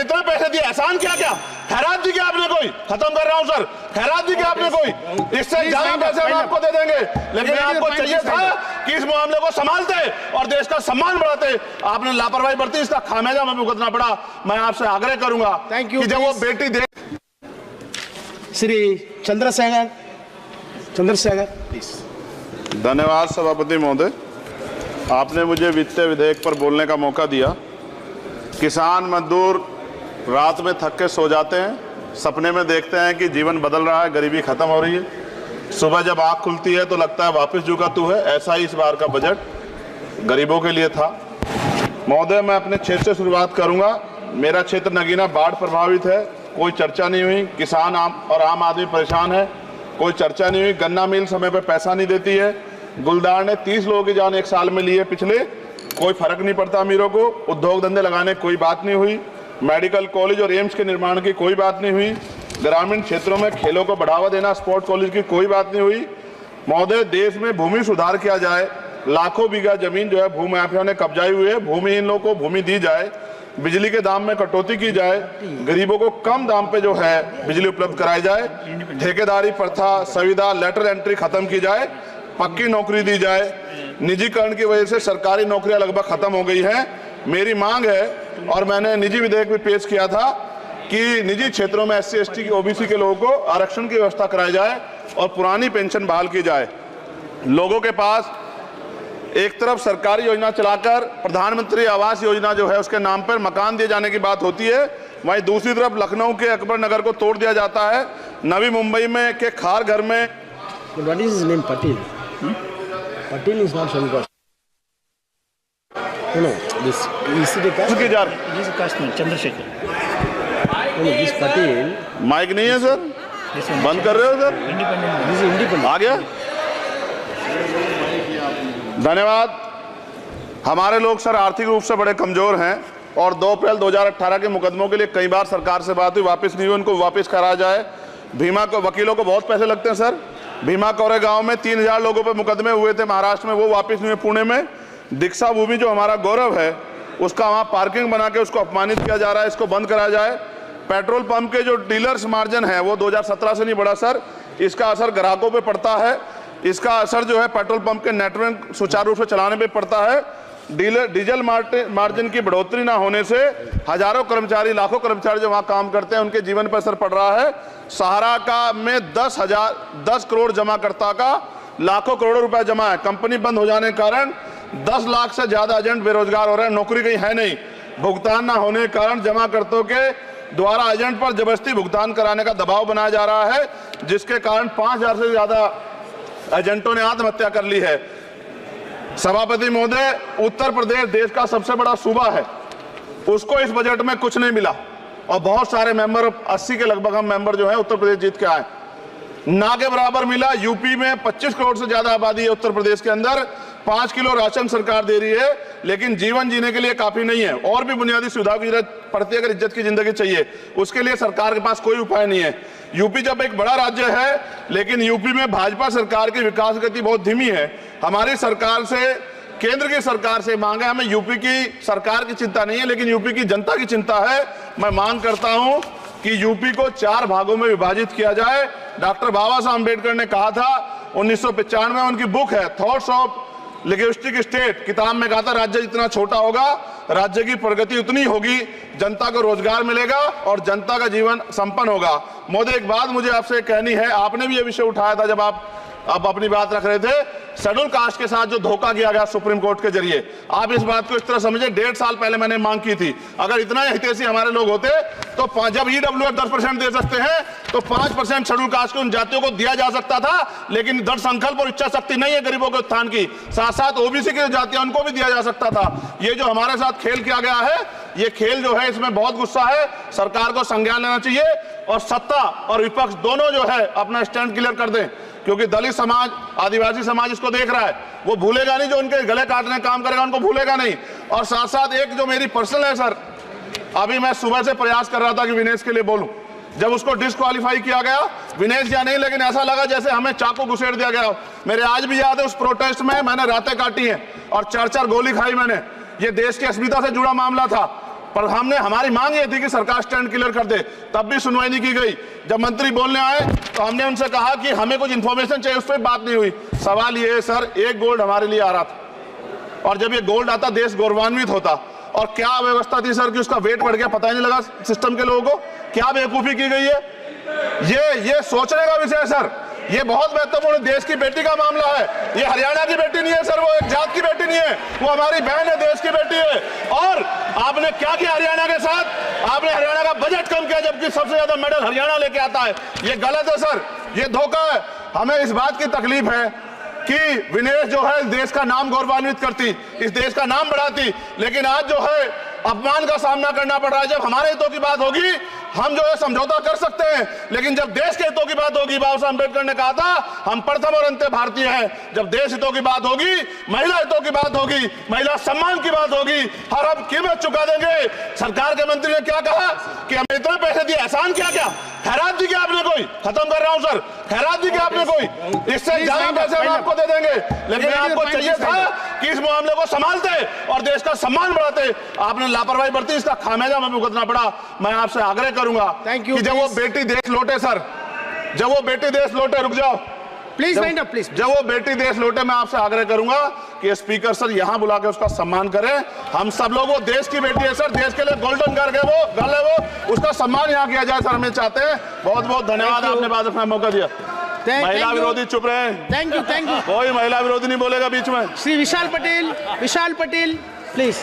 इतने पैसे दिए, एहसान किया क्या? खैरात दी क्या आपने कोई? खत्म कर रहा हूं सर, खैरात दी क्या आपने कोई? इससे ज्यादा पैसे हम आपको दे देंगे, लेकिन आपको चाहिए था कि इस मामले को संभालते और देश का सम्मान बढ़ाते। आपने लापरवाही बरती, इसका खामियाजा हमें भुगतना पड़ा। मैं आपसे आग्रह करूंगा कि जब वो बेटी दे। श्री चंद्रशेखर प्लीज। धन्यवाद सभापति महोदय, आपने मुझे वित्तीय विधेयक पर बोलने का मौका दिया। किसान मजदूर रात में थक के सो जाते हैं, सपने में देखते हैं कि जीवन बदल रहा है, गरीबी खत्म हो रही है। सुबह जब आँख खुलती है तो लगता है वापस झुका तू है। ऐसा ही इस बार का बजट गरीबों के लिए था। महोदय, मैं अपने क्षेत्र से शुरुआत करूंगा। मेरा क्षेत्र नगीना बाढ़ प्रभावित है, कोई चर्चा नहीं हुई। किसान आम आदमी परेशान है, कोई चर्चा नहीं हुई। गन्ना मिल समय पर पैसा नहीं देती है। गुलदार ने 30 लोगों की जान एक साल में ली है पिछले, कोई फर्क नहीं पड़ता अमीरों को। उद्योग धंधे लगाने कोई बात नहीं हुई। मेडिकल कॉलेज और एम्स के निर्माण की कोई बात नहीं हुई। ग्रामीण क्षेत्रों में खेलों को बढ़ावा देना, स्पोर्ट्स कॉलेज की कोई बात नहीं हुई। महोदय, देश में भूमि सुधार किया जाए। लाखों बीघा जमीन जो है भूमाफियाओं ने कब्जाई हुई है, भूमिहीन लोगों को भूमि दी जाए। बिजली के दाम में कटौती की जाए, गरीबों को कम दाम पे जो है बिजली उपलब्ध कराई जाए। ठेकेदारी प्रथा, संविदा, लेटर एंट्री खत्म की जाए, पक्की नौकरी दी जाए। निजीकरण की वजह से सरकारी नौकरियां लगभग खत्म हो गई हैं। मेरी मांग है, और मैंने निजी विधेयक भी पेश किया था, कि निजी क्षेत्रों में SC ST की OBC के लोगों को आरक्षण की व्यवस्था कराई जाए और पुरानी पेंशन बहाल की जाए। लोगों के पास एक तरफ सरकारी योजना चलाकर प्रधानमंत्री आवास योजना जो है उसके नाम पर मकान दिए जाने की बात होती है, वहीं दूसरी तरफ लखनऊ के अकबर नगर को तोड़ दिया जाता है। नवी मुंबई में के खार घर में What is his name? Patil. Patil is not Shankar. No, this is the caste. की जा This is Kashmir, Chandrasekhar. No, this Patil. Mike नहीं है सर, This one, बंद कर रहे हो sir? independent. This is independent. आ गया। धन्यवाद। हमारे लोग सर आर्थिक रूप से बड़े कमजोर हैं और 2 अप्रैल 2018 के मुकदमों के लिए कई बार सरकार से बात हुई, वापस नहीं हुई। उनको वापस करा जाए। भीमा को वकीलों को बहुत पैसे लगते हैं सर। भीमा कोरे गांव में 3000 लोगों पे मुकदमे हुए थे महाराष्ट्र में, वो वापस नहीं हुए। पुणे में दीक्षा भूमि जो हमारा गौरव है, उसका वहाँ पार्किंग बना के उसको अपमानित किया जा रहा है, इसको बंद करा जाए। पेट्रोल पंप के जो डीलर्स मार्जिन है वो 2017 से नहीं बढ़ा सर, इसका असर ग्राहकों पे पड़ता है। इसका असर जो है पेट्रोल पंप के नेटवर्क सुचारू रूप से चलाने पे पड़ता है। डीजल मार्जिन की बढ़ोतरी ना होने से हजारों कर्मचारी, लाखों कर्मचारी जो वहाँ काम करते हैं उनके जीवन पर असर पड़ रहा है। सहारा का में 10 करोड़ जमाकर्ता का लाखों करोड़ों रुपए जमा है। कंपनी बंद हो जाने के कारण 10 लाख से ज्यादा एजेंट बेरोजगार हो रहे हैं, नौकरी कहीं है नहीं। भुगतान ना होने के कारण जमाकर्ताओं के द्वारा एजेंट पर जबरदस्ती भुगतान कराने का दबाव बनाया जा रहा है, जिसके कारण 5000 से ज्यादा एजेंटों ने आत्महत्या कर ली है। सभापति महोदय, उत्तर प्रदेश देश का सबसे बड़ा सूबा है, उसको इस बजट में कुछ नहीं मिला और बहुत सारे मेंबर, 80 के लगभग हम मेंबर जो है उत्तर प्रदेश जीत के आए, ना के बराबर मिला। यूपी में 25 करोड़ से ज्यादा आबादी है उत्तर प्रदेश के अंदर, 5 किलो राशन सरकार दे रही है, लेकिन जीवन जीने के लिए काफी नहीं है। और भी बुनियादी सुविधाओं की जरूरत पड़ती है। अगर इज्जत की जिंदगी चाहिए, उसके लिए सरकार के पास कोई उपाय नहीं है। यूपी जब एक बड़ा राज्य है, लेकिन यूपी में भाजपा सरकार की विकास गति बहुत धीमी है। हमारी सरकार से, केंद्र की सरकार से मांग है, हमें यूपी की सरकार की चिंता नहीं है, लेकिन यूपी की जनता की चिंता है। मैं मांग करता हूं कि यूपी को 4 भागों में विभाजित किया जाए। डॉक्टर बाबा साहब अम्बेडकर ने कहा था 1995 में, उनकी बुक है थॉट्स ऑफ लिंग्विस्टिक स्टेट, किताब में कहा था राज्य जितना छोटा होगा राज्य की प्रगति उतनी होगी, जनता को रोजगार मिलेगा और जनता का जीवन संपन्न होगा। मोदी, एक बात मुझे आपसे कहनी है, आपने भी ये विषय उठाया था जब आप अपनी बात रख रहे थे, शेड्यूल कास्ट के साथ जो धोखा किया गया सुप्रीम कोर्ट के जरिए, आप इस बात को इस तरह समझे, 1.5 साल पहले मैंने मांग की थी, अगर इतना हितैषी हमारे लोग होते तो जब EWF 10% दे सकते हैं तो 5% शेड्यूल कास्ट के उन जातियों को दिया जा सकता था, लेकिन दृढ़ संकल्प और इच्छा शक्ति नहीं है गरीबों के उत्थान की। साथ साथ OBC की जातियां उनको भी दिया जा सकता था। ये जो हमारे साथ खेल किया गया है, ये खेल जो है इसमें बहुत गुस्सा है, सरकार को संज्ञान लेना चाहिए और सत्ता और विपक्ष दोनों जो है अपना स्टैंड क्लियर कर दें, क्योंकि दलित समाज, आदिवासी समाज इसको देख रहा है, वो भूलेगा नहीं, जो उनके गले काटने का काम करेगा उनको भूलेगा नहीं। और साथ साथ एक जो मेरी पर्सनल है सर, अभी मैं सुबह से प्रयास कर रहा था कि विनेश के लिए बोलूं, जब उसको डिस्क्वालीफाई किया गया, विनेश या नहीं, लेकिन ऐसा लगा जैसे हमें चाकू घुसेड़ दिया गया। मेरे आज भी याद है उस प्रोटेस्ट में मैंने रातें काटी हैं और 4-4 गोली खाई मैंने। ये देश की अस्मिता से जुड़ा मामला था। पर हमने हमारी मांग ये थी कि सरकार स्टैंड क्लियर कर दे, तब भी सुनवाई नहीं की गई। जब मंत्री बोलने आए तो हमने उनसे कहा कि हमें कुछ इंफॉर्मेशन चाहिए, उस पर बात नहीं हुई। सवाल ये है सर, एक गोल्ड हमारे लिए आ रहा था और जब ये गोल्ड आता देश गौरवान्वित होता, और क्या व्यवस्था थी सर कि उसका वेट बढ़ गया, पता ही नहीं लगा सिस्टम के लोगों को। क्या बेवकूफी की गई है, ये सोचने का विषय है सर। ये बहुत महत्वपूर्ण देश की बेटी का मामला है। ये हरियाणा की बेटी नहीं है सर, वो एक जात की बेटी नहीं है, वो हमारी बहन है, देश की बेटी है। और आपने क्या किया हरियाणा के साथ? आपने हरियाणा का बजट कम किया, जबकि सबसे ज्यादा मेडल हरियाणा लेके आता है। ये गलत है सर, ये धोखा है। हमें इस बात की तकलीफ है कि विनेश जो है देश का नाम गौरवान्वित करती, इस देश का नाम बढ़ाती, लेकिन आज जो है अपमान का सामना करना पड़ रहा है। जब हमारे हितों की बात होगी हम जो है समझौता कर सकते हैं, लेकिन जब देश के हितों की बात होगी, बाबा साहब अम्बेडकर ने कहा था हम प्रथम और अंत्य भारतीय हैं। जब देश हितों की बात होगी, महिला हितों की बात होगी, महिला सम्मान की बात होगी, हर हम कीमत चुका देंगे। सरकार के मंत्री ने क्या कहा कि हमें इतने पैसे दिए, एहसान क्या क्या, खैरात दी क्या आपने कोई? खत्म कर रहा हूं सर, खैरात दी क्या आपने कोई? इससे ज्यादा पैसे हम आपको दे देंगे, लेकिन आपको चाहिए था कि इस मामले को संभालते और देश का सम्मान बढ़ाते। आपने लापरवाही बरती, इसका खामियाजा हमें भुगतना पड़ा। मैं आपसे आग्रह करूंगा कि जब वो बेटी देश लौटे सर, जब वो बेटी देश लौटे, रुक जाओ प्लीज वाइंड अप प्लीज। जब वो बेटी देश लौटे, मैं आपसे आग्रह करूंगा कि स्पीकर सर यहां बुला के उसका सम्मान करें। हम सब लोग, वो देश की बेटी है सर, देश के लिए गोल्डन गर्ल है वो, उसका सम्मान यहां किया जाए सर, हमें चाहते हैं। बहुत बहुत धन्यवाद, आपने बात रखने का मौका दिया। महिला विरोधी चुप रहे। थैंक यू कोई महिला विरोधी नहीं बोलेगा बीच में। श्री विशाल पटेल प्लीज।